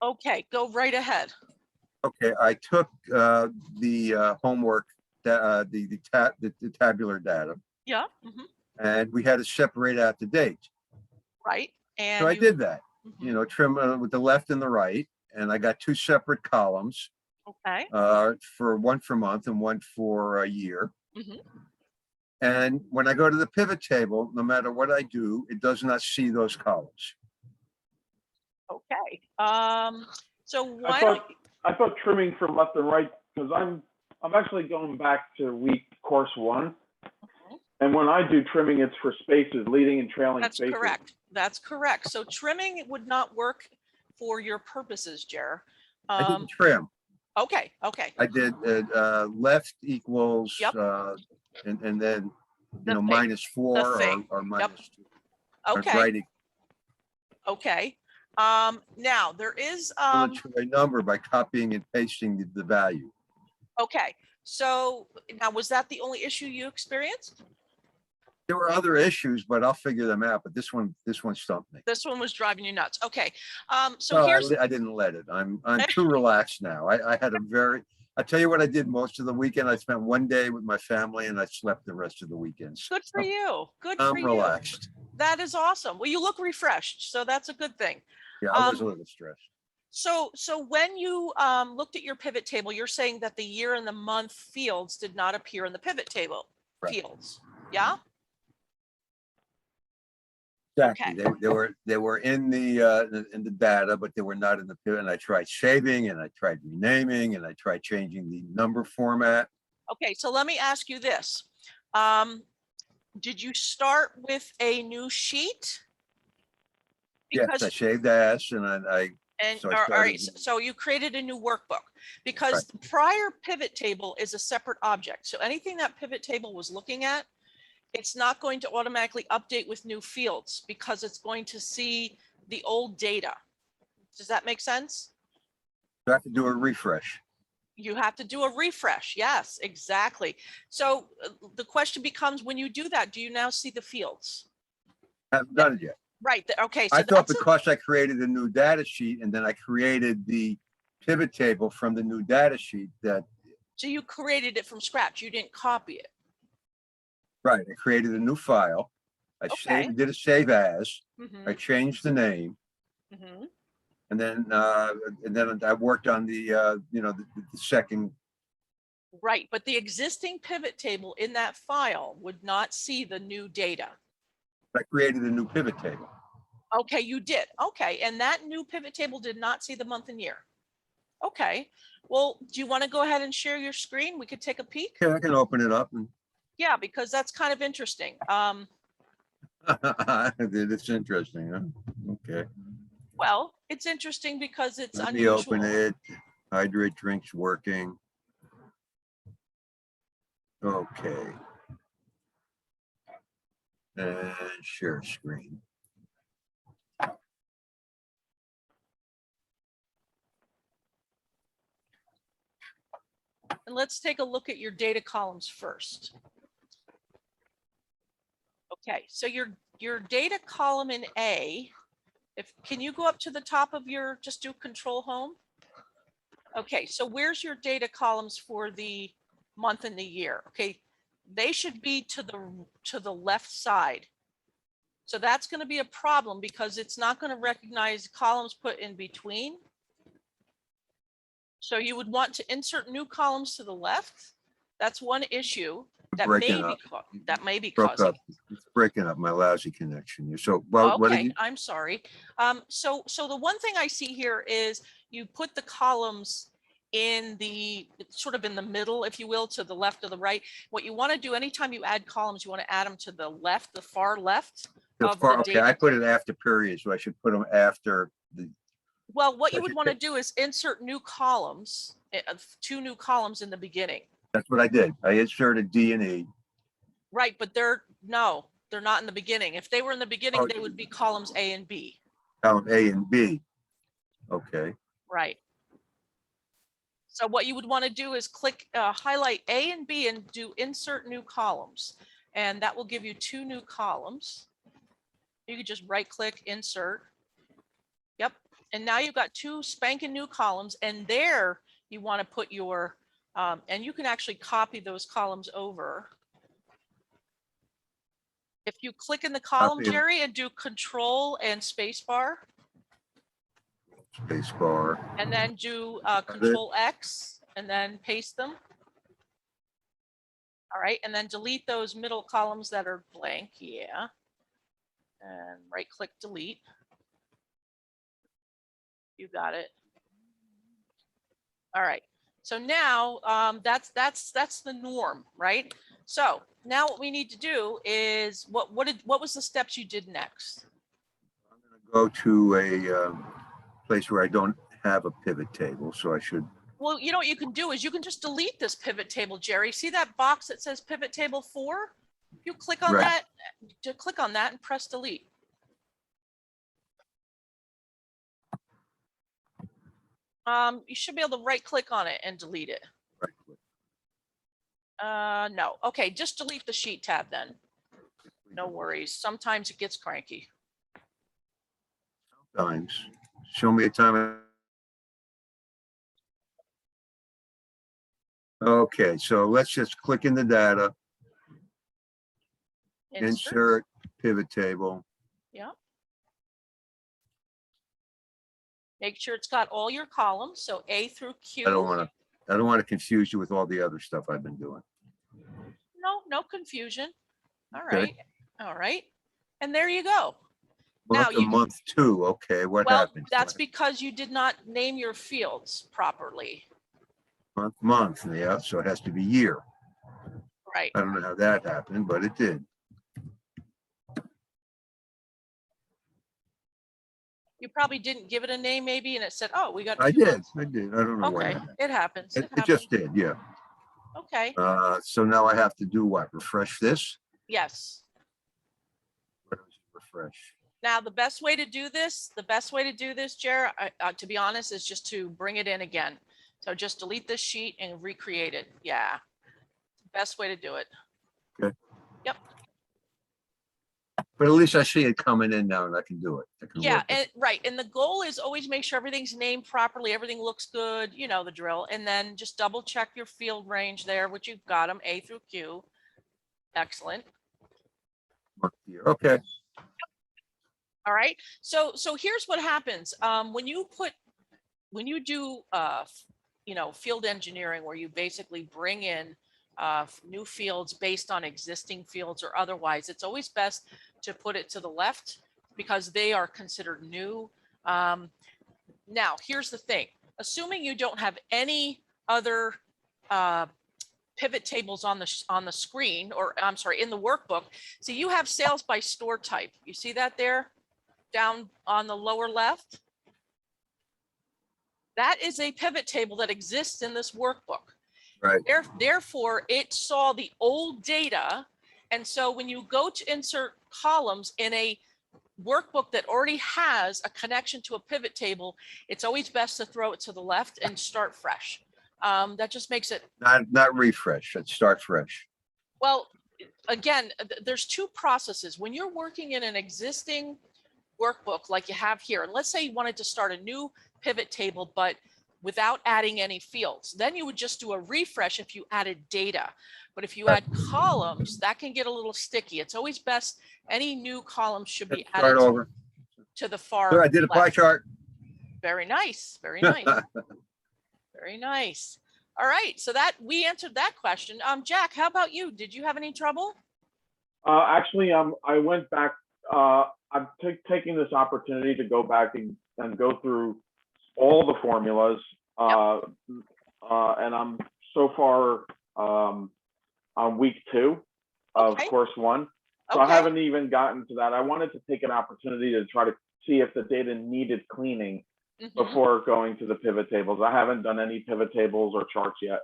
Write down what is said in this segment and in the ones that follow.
Okay, go right ahead. Okay, I took the homework, the tabular data, Yeah. and we had to separate out the date. Right. And So I did that, Mhm. trim with the left and the right, and I got two separate columns, Okay. for one for month and one for a year. Mhm. And when I go to the pivot table, no matter what I do, it does not see those columns. Okay. So I why don't thought trimming from left and right, because I'm actually going back to course 1. Mhm. And when I do trimming, it's for spaces, leading and trailing That's spaces. correct. That's correct. So trimming would not work for your purposes, Jer. I didn't trim. Okay. Okay. I did left equals, Yep. and then, The thing. -4 or Yep. -2. Okay. Right equal Okay. Now there is to a number by copying and pasting the value. okay. So now was that the only issue you experienced? There were other issues, but I'll figure them out. But this one stumped me. This one was driving you nuts. Okay. So Well, here's I didn't let it. I'm too relaxed now. I had a I tell you what I did most of the weekend. I spent one day with my family and I slept the rest of the weekends. good for you. Good for I'm you. relaxed. That is awesome. Well, you look refreshed, so that's a good thing. Yeah, I was a little stressed. So when you looked at your pivot table, you're saying that the year and the month fields did not appear in the pivot table fields. Yeah. Exactly. Okay. They were in the data, but they were not in the pivot. And I tried saving and I tried renaming and I tried changing the number format. Okay. So let me ask you this. Did you start with a new sheet? Yes, I saved as and so I all right, started. so you created a new workbook because the prior pivot table is a separate object. So anything that pivot table was looking at, it's not going to automatically update with new fields because it's going to see the old data. Does that make sense? I have to do a refresh. You have to do a refresh. Yes, exactly. So the question becomes, when you do that, do you now see the fields? I haven't done it yet. Right. Okay. So I thought because I created a new data sheet and then I created the pivot table from the new data sheet that. So you created it from scratch. You didn't copy it. Right. I created a new file. I did a save as. I changed the name. And then I worked on the second. Right. But the existing pivot table in that file would not see the new data. I created a new pivot table. Okay, you did. Okay. And that new pivot table did not see the month and year. Okay. Well, do you want to go ahead and share your screen? We could take a peek. Yeah, I can open it up. Yeah, because that's kind of interesting. It's interesting, huh? Okay. Well, it's interesting because it's Let unusual. me open it. Hydrate drinks working. Okay. And share screen. And let's take a look at your data columns first. Okay, so your data column in A, can you go up to the top of your, just do Control Home? Okay, so where's your data columns for the month and the year? Okay, they should be to the left side. So that's going to be a problem because it's not going to recognize columns put in between. So you would want to insert new columns to the left. That's one issue that may be causing. It's breaking up my lousy connection. So, well, okay, I'm sorry. So the one thing I see here is you put the columns in the sort of in the middle, if you will, to the left or the right. What you want to do anytime you add columns, you want to add them to the left, the far left. Okay, I put it after periods, so I should put them after the. Well, what you would want to do is insert new columns, 2 new columns in the beginning. That's what I did. I inserted D and E. Right, but they're not in the beginning. If they were in the beginning, they would be columns A and B. Column A and B. Okay. Right. So what you would want to do is click, highlight A and B and do insert new columns. And that will give you 2 new columns. You could just right click, insert. Yep. And now you've got 2 spanking new columns, and there you want to put your, and you can actually copy those columns over. If you click in the column, Copy 'em. Jerry, and do Control and space bar, Space bar. and then do Control X, and then paste them. All right, and then delete those middle columns that are blank. Yeah. And right click, delete. You got it. All right. So now that's the norm, right? So now what we need to do is what was the steps you did next? I'm going to go to a place where I don't have a pivot table, so I should. Well, you know what you can do is you can just delete this pivot table, Jerry. See that box that says pivot table 4? You click on Right. that, click on that and press delete. You should be able to right click on it and delete it. Right click. No. Okay, just delete the sheet tab then. No worries. Sometimes it gets cranky. Sometimes. Show me a time. Okay, so let's just click in the data, insert pivot table. Yeah. Make sure it's got all your columns, so A through Q. I don't want to confuse you with all the other stuff I've been doing. No confusion. All Okay. right. All right. And there you go. Month to month 2. Okay, what happened? That's because you did not name your fields properly. Month, yeah, so it has to be year. Right. I don't know how that happened, but it did. You probably didn't give it a name maybe, and it said, oh, we got 2 I did. months. I don't know why. Okay, it happens. It just did, yeah. Okay. So now I have to do what? Refresh this? Yes. What is refresh? Now, the best way to do this, Jared, to be honest, is just to bring it in again. So just delete this sheet and recreate it. Yeah. Best way to do it. Okay. Yep. But at least I see it coming in now and I can do it. Yeah, and right. And the goal is always make sure everything's named properly, everything looks good, you know the drill. And then just double check your field range there, which you've got them, A through Q. Excellent. Okay. All right. So here's what happens. When you do field engineering, where you basically bring in new fields based on existing fields or otherwise, it's always best to put it to the left because they are considered new. Now, here's the thing. Assuming you don't have any other pivot tables on the screen, or I'm sorry, in the workbook. So you have sales by store type. You see that there down on the lower left? That is a pivot table that exists in this workbook. Right. Therefore, it saw the old data. And so when you go to insert columns in a workbook that already has a connection to a pivot table, it's always best to throw it to the left and start fresh. That just makes it not refresh. Let's start fresh. Well, again, there's 2 processes. When you're working in an existing workbook like you have here, and let's say you wanted to start a new pivot table, but without adding any fields, then you would just do a refresh if you added data. But if you add columns, that can get a little sticky. It's always best, any new columns should be added to the far left. I did a pie chart. Very nice. Very nice. Very nice. All right. So that we answered that question. Jack, how about you? Did you have any trouble? Actually, I went back. I'm taking this opportunity to go back and go through all the formulas. And I'm so far on week 2 of course 1. So I haven't even gotten to that. I wanted to take an opportunity to try to see if the data needed cleaning before going to the pivot tables. I haven't done any pivot tables or charts yet.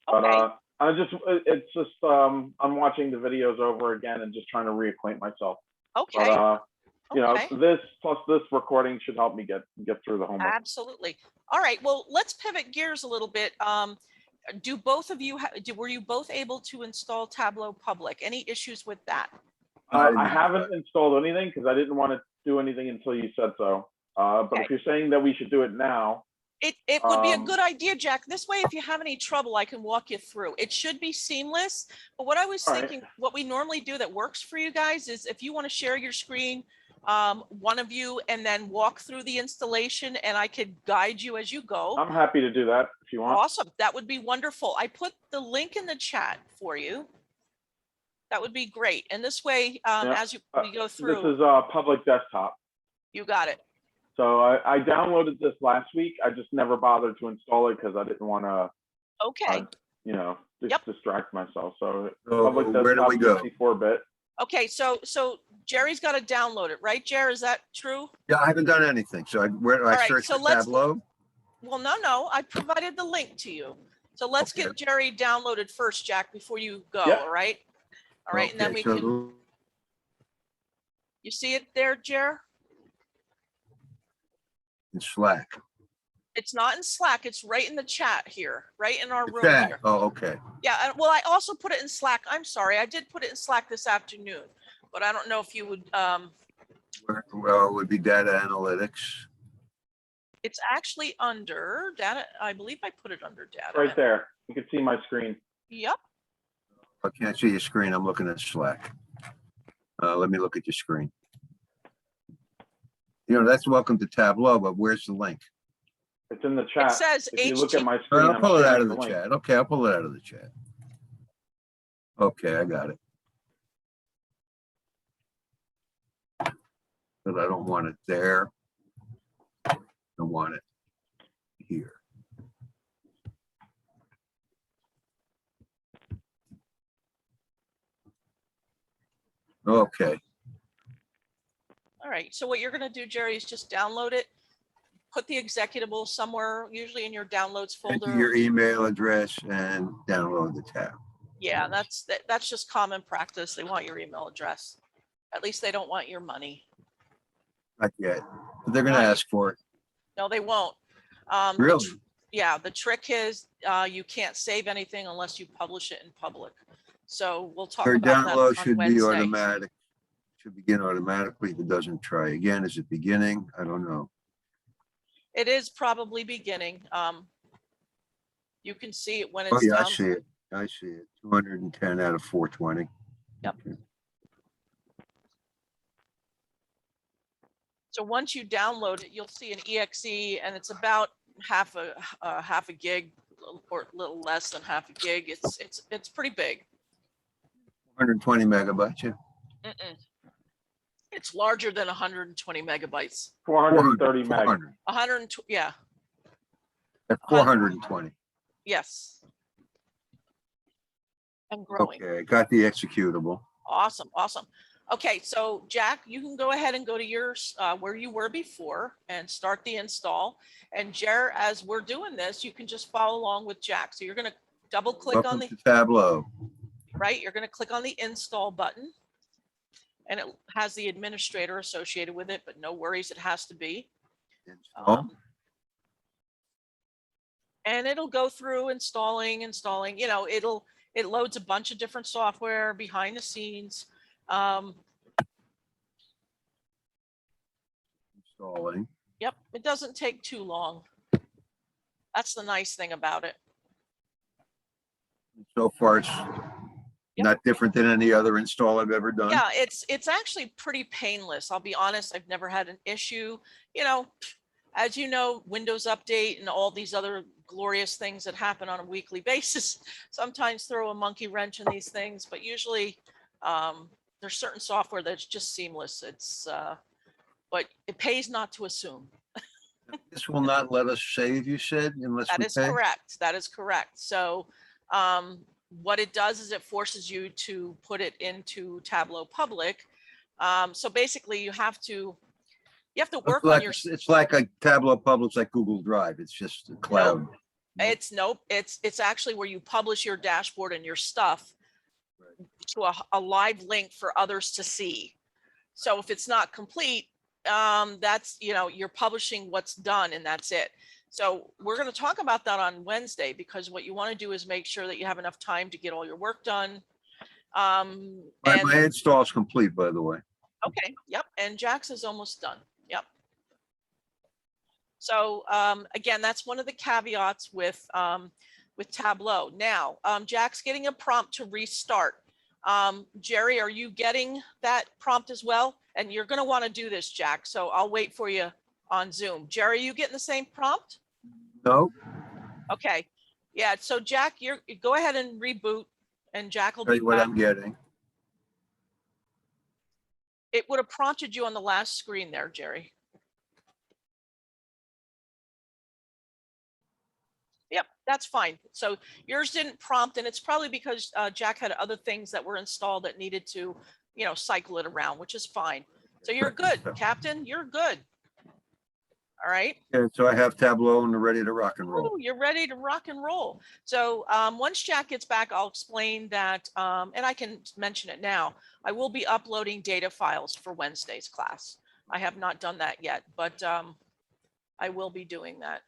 But it's just I'm watching the videos over again and just trying to reacquaint myself. Okay. But, you know, this plus this recording should help me get through the homework. Absolutely. All right. Well, let's pivot gears a little bit. Do both of you were you both able to install Tableau Public? Any issues with that? I haven't installed anything because I didn't want to do anything until you said so. But if you're saying that we should do it now, It would be a good idea, Jack. This way, if you have any trouble, I can walk you through. It should be seamless. But what I was All right. thinking, what we normally do that works for you guys is if you want to share your screen, one of you, and then walk through the installation, and I could guide you as you go. I'm happy to do that if you want. Awesome. That would be wonderful. I put the link in the chat for you. That would be great. And this way, as we go through. This is a public desktop. You got it. So I downloaded this last week. I just never bothered to install it because I didn't want to, Okay. distract myself. So Where do we go? 64-bit. Okay. So Jerry's got to download it, right, Jerry? Is that true? Yeah, I haven't done anything. So where do I All right, search so for let's- Tableau? Well, no. I provided the link to you. So let's Okay. get Jerry downloaded first, Jack, before you go. Yeah. All right. All right. And then we Okay, so can, you see it there, Jer? in Slack. It's not in Slack. It's right in the chat here, right in our The room chat. here. Oh, okay. Yeah. Well, I also put it in Slack. I'm sorry. I did put it in Slack this afternoon, but I don't know if you would, Well, it would be data analytics. it's actually under data. I believe I put it under data. Right there. You can see my screen. Yep. I can't see your screen. I'm looking at Slack. Let me look at your screen. That's welcome to Tableau, but where's the link? It's in the chat. It says If you look at my All screen, right, I'll pull it out sharing of the link. chat. Okay, I'll pull it out of the chat. Okay, I got it. But I don't want it there. I want it here. Okay, All right. So what you're going to do, Jerry, is just download it. Put the executable somewhere, usually in your downloads enter folder. your email address and download the tab. Yeah, that's just common practice. They want your email address. At least they don't want your money. Not yet, but they're gonna Not yet. ask for it. No, they won't. Really? Yeah, the trick is you can't save anything unless you publish it in public. So we'll talk Your about that download on should be Wednesday. automatic. Should begin automatically. If it doesn't, try again. Is it beginning? I don't know. It is probably beginning. You can see it when Oh, it's yeah, I down. see it. I see it. 210 out of 420. Yep. Okay. So once you download it, you'll see an exe, and it's about half a gig, or a little less than half a gig. It's pretty big. 120 megabytes. Yeah. Mm-mm. It's larger than 120 megabytes. 430 meg. 400. 120, yeah, At 420. yes. And growing. Okay, got the executable. Awesome. Okay, so Jack, you can go ahead and go to yours where you were before and start the install. And Jer, as we're doing this, you can just follow along with Jack. So you're going to double click on Welcome the, to Tableau. right? You're going to click on the install button. And it has the administrator associated with it, but no worries, it has to be. Install. And it'll go through installing, it loads a bunch of different software behind the scenes. Installing. Yep, it doesn't take too long. That's the nice thing about it. So far, it's Yep. not different than any other install I've ever done. Yeah, it's actually pretty painless. I'll be honest, I've never had an issue. As you know, Windows Update and all these other glorious things that happen on a weekly basis sometimes throw a monkey wrench in these things, but usually there's certain software that's just seamless. But it pays not to assume. This will not let us save, you said, unless That we is pay? correct. That is correct. So what it does is it forces you to put it into Tableau Public. So basically you have to work on your. It's like a Tableau Public's like Google Drive. It's just a cloud. Nope. It's actually where you publish your dashboard and your stuff to a live link for others to see. So if it's not complete, that's, you're publishing what's done and that's it. So we're going to talk about that on Wednesday, because what you want to do is make sure that you have enough time to get all your work done. My install is complete, by the way. Okay. Yep. And Jax is almost done. Yep. So again, that's one of the caveats with Tableau. Now, Jack's getting a prompt to restart. Jerry, are you getting that prompt as well? And you're going to want to do this, Jack. So I'll wait for you on Zoom. Jerry, are you getting the same prompt? No, Okay. Yeah. So Jack, you go ahead and reboot, and Jack will tell be you what back. I'm getting. It would have prompted you on the last screen there, Jerry. Yep, that's fine. So yours didn't prompt, and it's probably because Jack had other things that were installed that needed to, you know, cycle it around, which is fine. So you're good, Captain. You're good. All right. And so I have Tableau and we're ready to rock and roll. Oh, you're ready to rock and roll. So once Jack gets back, I'll explain that, and I can mention it now. I will be uploading data files for Wednesday's class. I have not done that yet, but I will be doing that.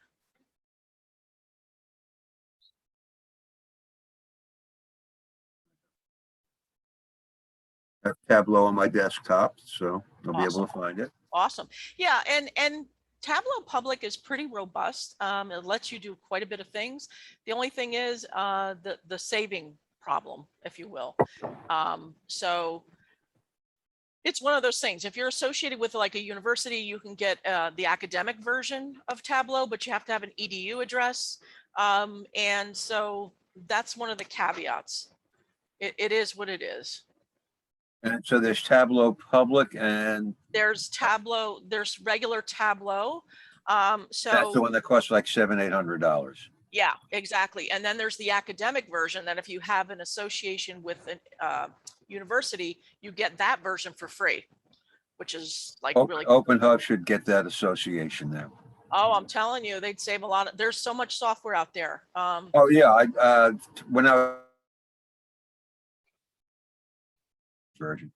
I have Tableau on my desktop, so I'll be able Awesome. to find it. Awesome. Yeah, and Tableau Public is pretty robust. It lets you do quite a bit of things. The only thing is the saving problem, if you will. So it's one of those things. If you're associated with like a university, you can get the academic version of Tableau, but you have to have an EDU address. And so that's one of the caveats. It is what it is. And so there's Tableau Public, and There's Tableau, there's regular Tableau. that's the So one that costs like $700-800. yeah, exactly. And then there's the academic version that if you have an association with a university, you get that version for free, which is like really cool. Open Hub should get that association now. Oh, I'm telling you, they'd save a lot. There's so much software out there. Oh yeah, when I version.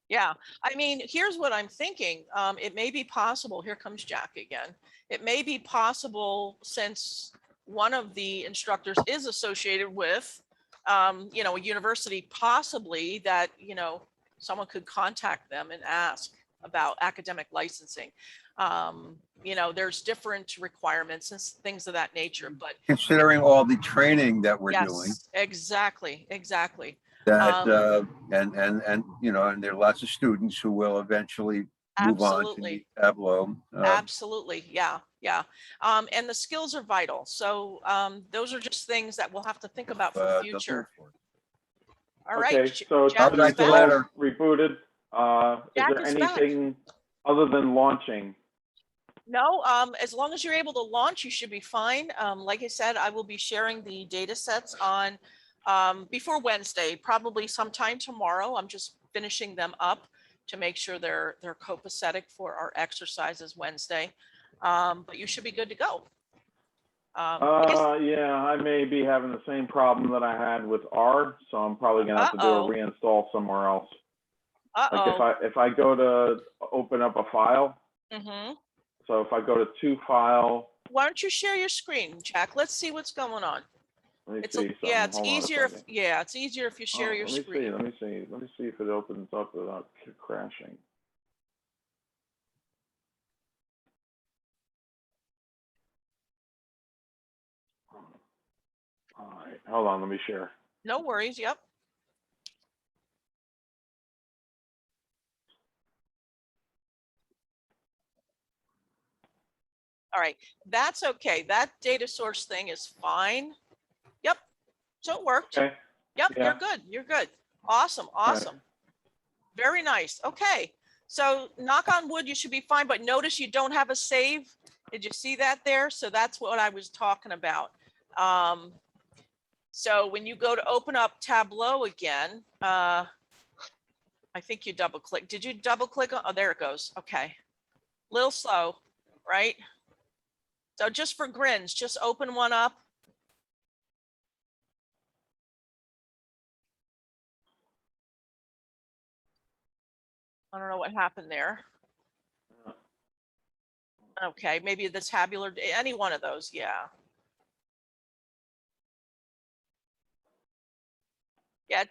Yeah, I mean, here's what I'm thinking. It may be possible. Here comes Jack again. It may be possible, since one of the instructors is associated with, you know, a university, possibly that, you know, someone could contact them and ask about academic licensing. You know, there's different requirements and things of that nature, but Considering all the training that we're doing, yes, exactly. that and you know, and there are lots of students who will eventually move on to Absolutely. the Tableau. Absolutely. Yeah. And the skills are vital. So those are just things that we'll have to think about for the future. All right. Okay, so Jack is write the back. letter. Rebooted. Is Jack there is back. anything other than launching? No, as long as you're able to launch, you should be fine. Like I said, I will be sharing the data sets on before Wednesday, probably sometime tomorrow. I'm just finishing them up to make sure they're copacetic for our exercises Wednesday. But you should be good to go. Yeah, I may be having the same problem that I had with R, so I'm probably gonna have to do a reinstall somewhere else. Like if I go to open up a file, so if I go to to file. Why don't you share your screen, Jack? Let's see what's going on. It's easier if it's easier if you share your screen. Let me see if it opens up without crashing. All right, hold on, let me share. No worries. Yep. All right, that's okay. That data source thing is fine. Yep. So it worked. Okay. Yep, Yeah. You're good. Awesome. Right. Very nice. Okay. So knock on wood, you should be fine, but notice you don't have a save. Did you see that there? So that's what I was talking about. So when you go to open up Tableau again, I think you double click. Did you double click? Oh, there it goes. Okay. Little slow, right? So just for grins, just open one up. I don't know what happened there. Okay, maybe the tabular, any one of those, yeah. Yeah,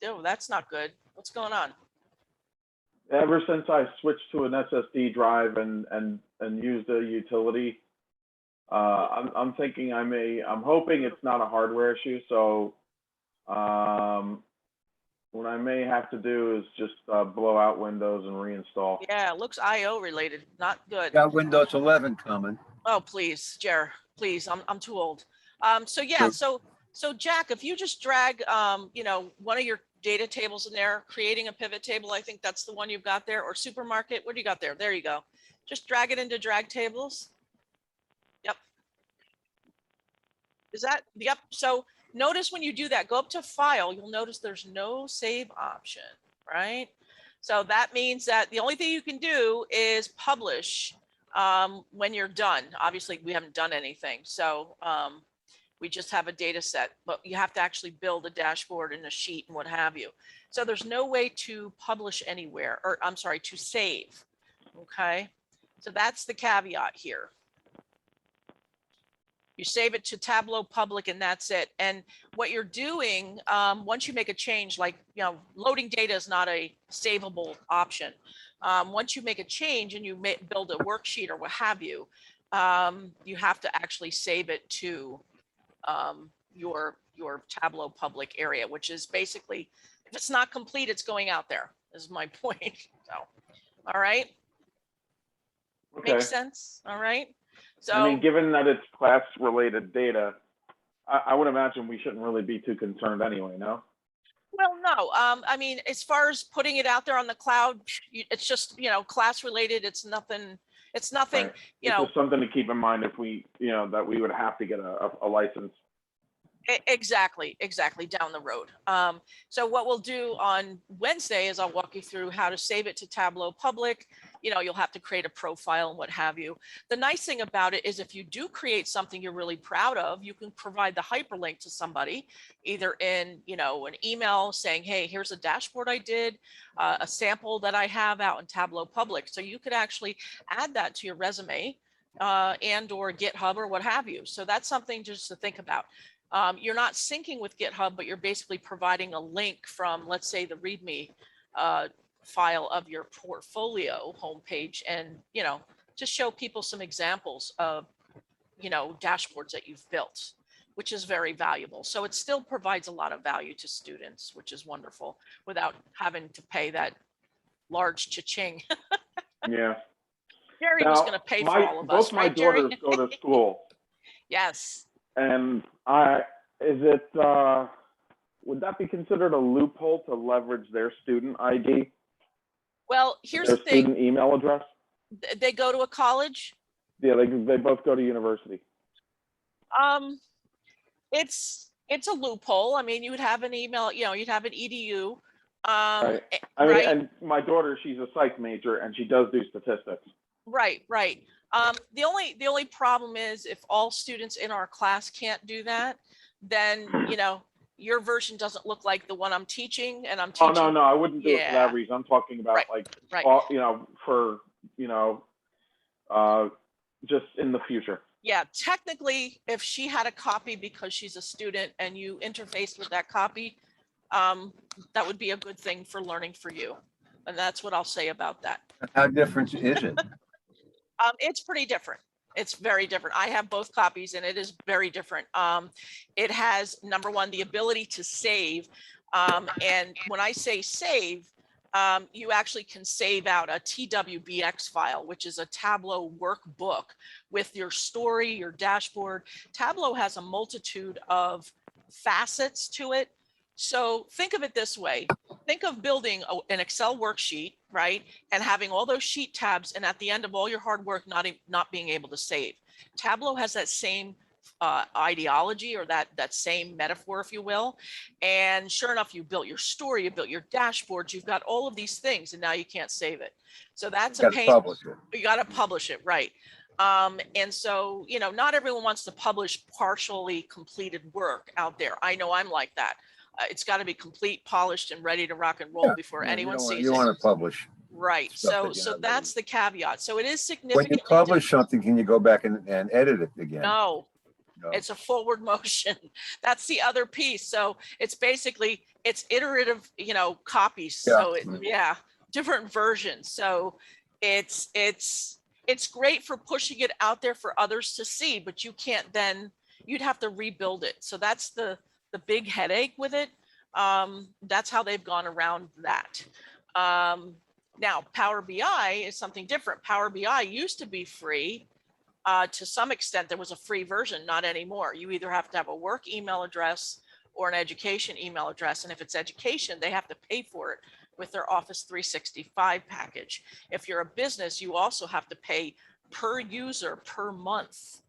oh, that's not good. What's going on? Ever since I switched to an SSD drive and and use the utility. I'm thinking I'm hoping it's not a hardware issue. So what I may have to do is just blow out Windows and reinstall. Yeah, it looks IO related, not good. Got Windows 11 coming. Oh, please, Jer, please, I'm too old. So yeah, True. so Jack, if you just drag, you know, one of your data tables in there, creating a pivot table, I think that's the one you've got there, or supermarket, what do you got there? There you go. Just drag it into drag tables. Yep. Is that, yep. So notice when you do that, go up to file, you'll notice there's no save option, right? So that means that the only thing you can do is publish when you're done. Obviously, we haven't done anything. So we just have a data set, but you have to actually build a dashboard and a sheet and what have you. So there's no way to publish anywhere, or I'm sorry, to save. Okay. So that's the caveat here. You save it to Tableau public and that's it. And what you're doing, once you make a change, like, you know, loading data is not a savable option. Once you make a change and you build a worksheet or what have you, you have to actually save it to your Tableau public area, which is basically, if it's not complete, it's going out there, is my point. So, all right. Okay. Makes sense. All right. So I mean, given that it's class related data, I would imagine we shouldn't really be too concerned anyway, no? well, no, I mean, as far as putting it out there on the cloud, it's just, you know, class related. It's nothing, Right. you It's know, just something to keep in mind if we, you know, that we would have to get a license. Exactly down the road. So what we'll do on Wednesday is I'll walk you through how to save it to Tableau public. You know, you'll have to create a profile and what have you. The nice thing about it is if you do create something you're really proud of, you can provide the hyperlink to somebody, either in, you know, an email saying, hey, here's a dashboard I did, a sample that I have out in Tableau public. So you could actually add that to your resume and or GitHub or what have you. So that's something just to think about. You're not syncing with GitHub, but you're basically providing a link from, let's say, the README file of your portfolio homepage, and, you know, just show people some examples of, you know, dashboards that you've built, which is very valuable. So it still provides a lot of value to students, which is wonderful, without having to pay that large cha-ching. Yeah. Jerry was going to pay for all of us, Both my right, Jerry? daughters go to school. Yes. And would that be considered a loophole to leverage their student ID, Well, here's their the thing. student email address? They go to a college. Yeah, they both go to university. It's a loophole. I mean, you would have an email, you know, you'd have an EDU. Right. I mean, and my daughter, she's a psych major and she does do statistics. Right. The only problem is if all students in our class can't do that, then, you know, your version doesn't look like the one I'm teaching, and I'm teaching. Oh, no, I wouldn't do it for that reason. I'm talking about you know, for, you know, just in the future. Yeah, technically, if she had a copy because she's a student and you interfaced with that copy, that would be a good thing for learning for you. And that's what I'll say about that. How different is it? It's pretty different. It's very different. I have both copies and it is very different. It has, number one, the ability to save. And when I say save, you actually can save out a TWBX file, which is a Tableau workbook with your story, your dashboard. Tableau has a multitude of facets to it. So think of it this way. Think of building an Excel worksheet, right? And having all those sheet tabs, and at the end of all your hard work, not being able to save. Tableau has that same ideology, or that same metaphor, if you will. And sure enough, you built your story, you built your dashboards, you've got all of these things, and now you can't save it. So that's a pain. You got to publish it, right? And so, you know, not everyone wants to publish partially completed work out there. I know I'm like that. It's got to be complete, polished, and ready to rock and roll before anyone sees it. You want to publish. Right. So that's the caveat. So it is significant. When you publish something, can you go back and edit it again? No. It's a forward motion. That's the other piece. So it's basically, it's iterative, you know, copies. So different versions. So it's it's great for pushing it out there for others to see, but you can't then, you'd have to rebuild it. So that's the big headache with it. That's how they've gone around that. Now, Power BI is something different. Power BI used to be free. To some extent, there was a free version, not anymore. You either have to have a work email address or an education email address. And if it's education, they have to pay for it with their Office 365 package. If you're a business, you also have to pay per user per month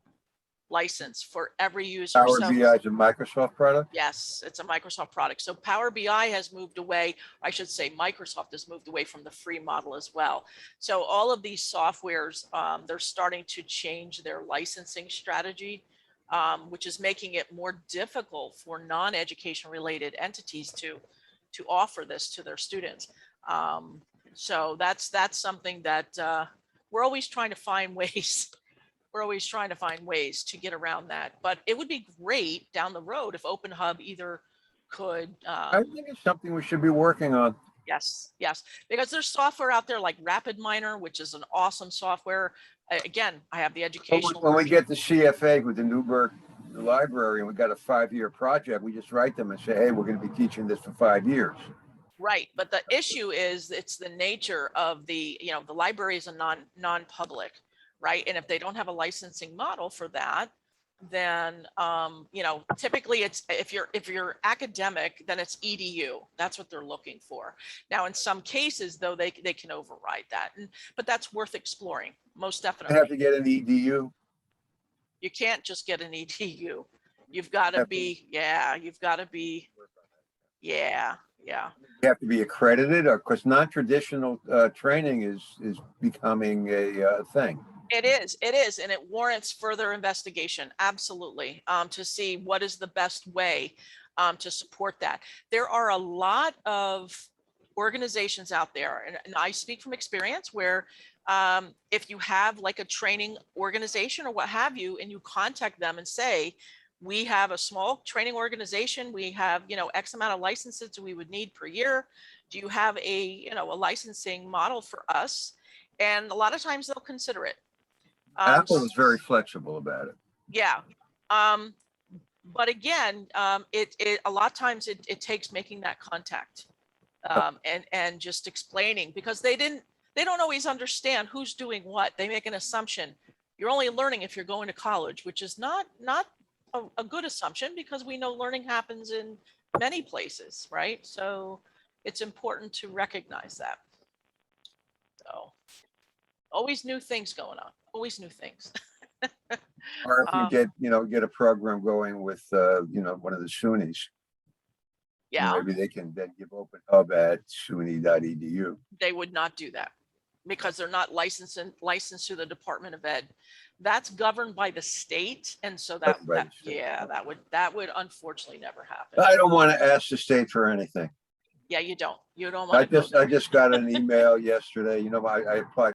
license for every user. Power So BI is a Microsoft product? yes, it's a Microsoft product. So Power BI has moved away. I should say Microsoft has moved away from the free model as well. So all of these softwares, they're starting to change their licensing strategy, which is making it more difficult for non-education related entities to offer this to their students. So that's something that we're always trying to find ways. We're always trying to find ways to get around that. But it would be great down the road if Open Hub either could. I think it's something we should be working on. Yes, yes, because there's software out there like RapidMiner, which is an awesome software. Again, I have the educational. When we get the CFA with the Newburgh Library and we got a 5-year project, we just write them and say, hey, we're going to be teaching this for 5 years. Right, but the issue is it's the nature of the, the library is a non-public, right? And if they don't have a licensing model for that, then typically it's if you're academic, then it's EDU. That's what they're looking for. Now, in some cases, though, they can override that, but that's worth exploring, most definitely. They have to get an EDU. You can't just get an EDU. You've got to be, you've got to be, yeah. You have to be accredited, or because non-traditional training is becoming a thing. It is, and it warrants further investigation, absolutely, to see what is the best way to support that. There are a lot of organizations out there, and I speak from experience, where if you have like a training organization or what have you, and you contact them and say, we have a small training organization, we have, X amount of licenses we would need per year. Do you have a licensing model for us? And a lot of times they'll consider it. Apple is very flexible about it. Yeah. But again, it a lot of times it takes making that contact and just explaining, because they don't always understand who's doing what. They make an assumption. You're only learning if you're going to college, which is not a good assumption, because we know learning happens in many places, right? So it's important to recognize that. So always new things going on, always new things. Or if you get a program going with one of the SUNYs. Yeah. Maybe they can then give Open Hub at SUNY.edu. They would not do that because they're not licensed through the Department of Ed. That's governed by the state, and so that would unfortunately never happen. I don't want to ask the state for anything. Yeah, you don't want to. I just got an email yesterday. I applied